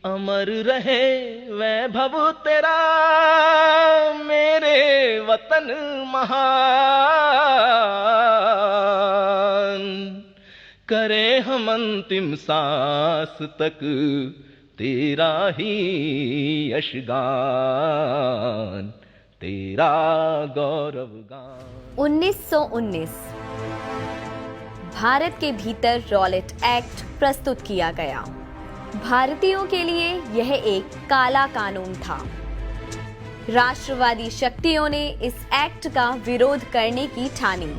अमर रहे वैभव तेरा मेरे वतन महान, करे हम अंतिम सांस तक तेरा ही यशगान, तेरा गौरव गान। 1919 भारत के भीतर रॉलेट एक्ट प्रस्तुत किया गया। भारतीयों के लिए यह एक काला कानून था। राष्ट्रवादी शक्तियों ने इस एक्ट का विरोध करने की ठानी।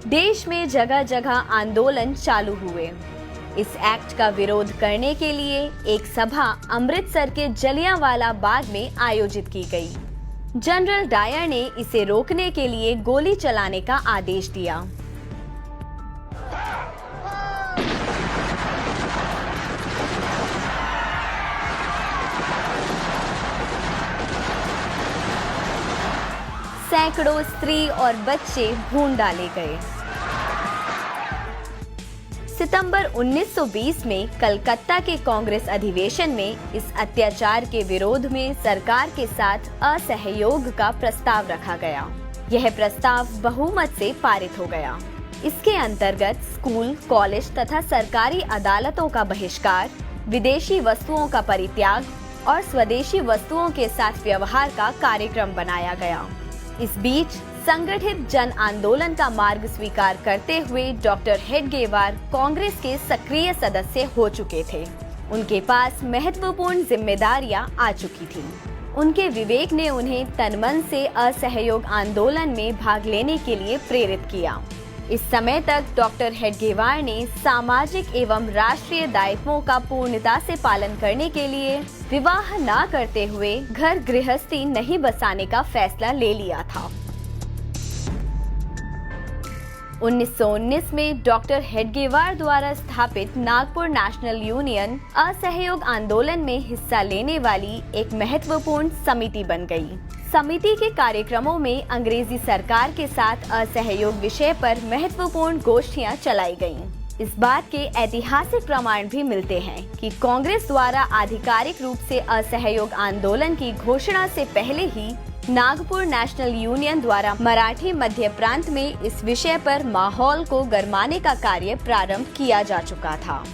देश में जगह जगह आंदोलन चालू हुए। इस एक्ट का विरोध करने के लिए एक सभा अमृतसर के जलियांवाला बाग में आयोजित की गई। जनरल डायर ने इसे रोकने के लिए गोली चलाने का आदेश दिया। सैकड़ों स्त्री और बच्चे भून डाले गए। सितंबर 1920 में कलकत्ता के कांग्रेस अधिवेशन में इस अत्याचार के विरोध में सरकार के साथ असहयोग का प्रस्ताव रखा गया। यह प्रस्ताव बहुमत से पारित हो गया। इसके अंतर्गत स्कूल, कॉलेज तथा सरकारी अदालतों का बहिष्कार, विदेशी वस्तुओं का परित्याग और स्वदेशी वस्तुओं के साथ व्यवहार का कार्यक्रम बनाया गया। इस बीच संगठित जन आंदोलन का मार्ग स्वीकार करते हुए डॉक्टर हेडगेवार कांग्रेस के सक्रिय सदस्य हो चुके थे। उनके पास महत्वपूर्ण जिम्मेदारियां आ चुकी थीं। उनके विवेक ने उन्हें तनमन से असहयोग आंदोलन में भाग लेने के लिए प्रेरित किया। इस समय तक डॉक्टर हेडगेवार ने सामाजिक एवं राष्ट्रीय दायित्वों का पूर्णता से पालन करने के लिए विवाह न करते हुए घर गृहस्थी नहीं बसाने का फैसला ले लिया था। 1919 में डॉक्टर हेडगेवार द्वारा स्थापित नागपुर नेशनल यूनियन असहयोग आंदोलन में हिस्सा लेने वाली एक महत्वपूर्ण समिति बन गई। समिति के कार्यक्रमों में अंग्रेजी सरकार के साथ असहयोग विषय पर महत्वपूर्ण गोष्ठियां चलाई गईं। इस बात के ऐतिहासिक प्रमाण भी मिलते हैं कि कांग्रेस द्वारा आधिकारिक रूप से असहयोग आंदोलन की घोषणा से पहले ही नागपुर नेशनल यूनियन द्वारा मराठी मध्य प्रांत में इस विषय पर माहौल को गरमाने का कार्य प्रारंभ किया जा चुका था।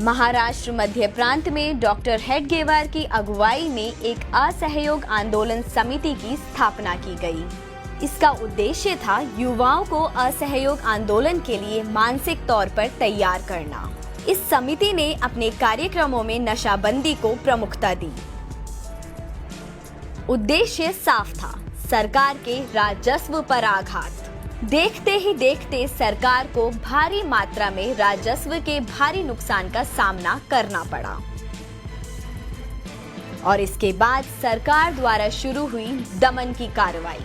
महाराष्ट्र मध्य प्रांत में डॉक्टर हेडगेवार की अगुवाई में एक असहयोग आंदोलन समिति की स्थापना की गई। इसका उद्देश्य था युवाओं को असहयोग आंदोलन के लिए मानसिक तौर पर तैयार करना। इस समिति ने अपने कार्यक्रमों में नशाबंदी को प्रमुखता दी। उद्देश्य साफ था, सरकार के राजस्व पर आघात। देखते ही देखते सरकार को भारी मात्रा में राजस्व के भारी नुकसान का सामना करना पड़ा और इसके बाद सरकार द्वारा शुरू हुई दमन की कार्रवाई।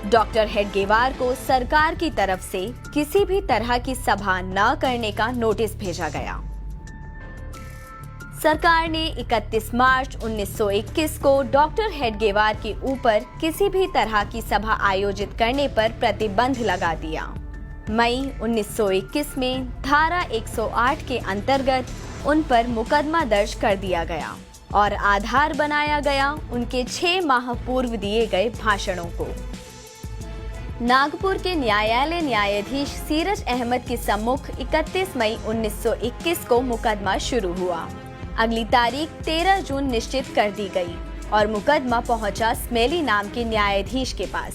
डॉक्टर हेडगेवार को सरकार की तरफ से किसी भी तरह की सभा न करने का नोटिस भेजा गया। सरकार ने 31 मार्च 1921 को डॉक्टर हेडगेवार के ऊपर किसी भी तरह की सभा आयोजित करने पर प्रतिबंध लगा दिया। मई 1921 में धारा 108 के अंतर्गत उन पर मुकदमा दर्ज कर दिया गया और आधार बनाया गया उनके 6 माह पूर्व दिए गए भाषणों को। नागपुर के न्यायालय न्यायाधीश सीरज अहमद के सम्मुख 31 मई 1921 को मुकदमा शुरू हुआ। अगली तारीख 13 जून निश्चित कर दी गई और मुकदमा पहुंचा स्मेली नाम के न्यायाधीश के पास।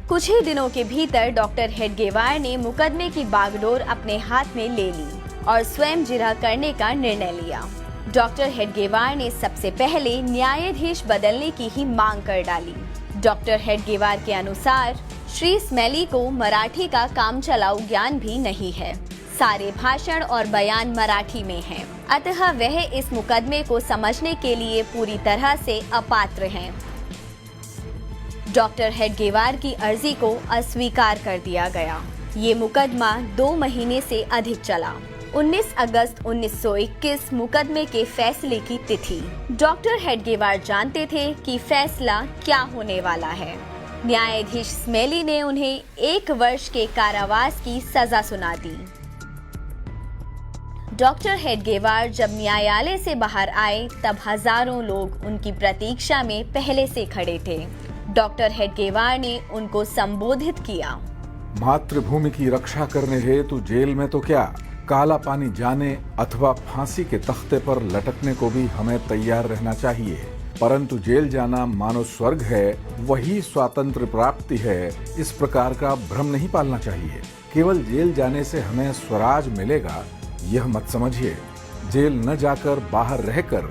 कुछ ही दिनों के भीतर डॉक्टर हेडगेवार ने मुकदमे की बागडोर अपने हाथ में ले ली और स्वयं जिरह करने का निर्णय लिया। डॉक्टर हेडगेवार ने सबसे पहले न्यायाधीश बदलने की ही मांग कर डाली। डॉक्टर हेडगेवार के अनुसार श्री स्मेली को मराठी का कामचलाऊ ज्ञान भी नहीं है। सारे भाषण और बयान मराठी में हैं, अतः वह इस मुकदमे को समझने के लिए पूरी तरह से अपात्र हैं। डॉक्टर हेडगेवार की अर्जी को अस्वीकार कर दिया गया। ये मुकदमा 2 महीने से अधिक चला। 19 अगस्त 1921 मुकदमे के फैसले की तिथि। डॉक्टर हेडगेवार जानते थे कि फैसला क्या होने वाला है। न्यायाधीश स्मेली ने उन्हें 1 वर्ष के कारावास की सजा सुना दी। डॉक्टर हेडगेवार जब न्यायालय से बाहर आए तब हजारों लोग उनकी प्रतीक्षा में पहले से खड़े थे। डॉक्टर हेडगेवार ने उनको संबोधित किया। मातृभूमि की रक्षा करने हेतु जेल में तो क्या, काला पानी जाने अथवा फांसी के तख्ते पर लटकने को भी हमें तैयार रहना चाहिए। परंतु जेल जाना मानो स्वर्ग है, वही स्वातंत्र प्राप्ति है, इस प्रकार का भ्रम नहीं पालना चाहिए। केवल जेल जाने से हमें स्वराज मिलेगा यह मत समझिए। जेल न जाकर बाहर रहकर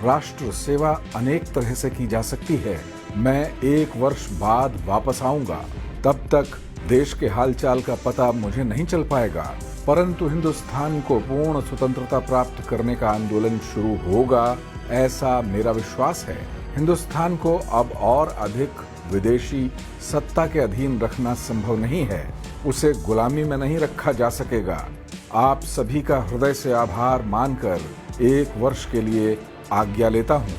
राष्ट्र सेवा अनेक तरह से की जा सकती है। मैं 1 वर्ष बाद वापस आऊंगा, तब तक देश के हालचाल का पता मुझे नहीं चल पाएगा, परंतु हिंदुस्तान को पूर्ण स्वतंत्रता प्राप्त करने का आंदोलन शुरू होगा, ऐसा मेरा विश्वास है। हिंदुस्तान को अब और अधिक विदेशी सत्ता के अधीन रखना संभव नहीं है, उसे गुलामी में नहीं रखा जा सकेगा। आप सभी का हृदय से आभार मानकर 1 वर्ष के लिए आज्ञा लेता हूं।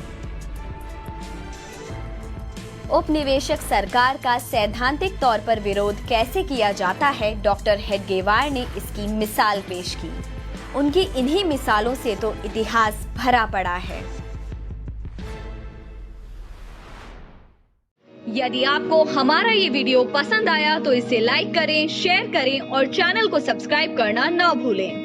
उपनिवेशक सरकार का सैद्धांतिक तौर पर विरोध कैसे किया जाता है, डॉक्टर हेडगेवार ने इसकी मिसाल पेश की। उनकी इन्हीं मिसालों से तो इतिहास भरा पड़ा है। यदि आपको हमारा ये वीडियो पसंद आया तो इसे लाइक करें, शेयर करें और चैनल को सब्सक्राइब करना न भूलें।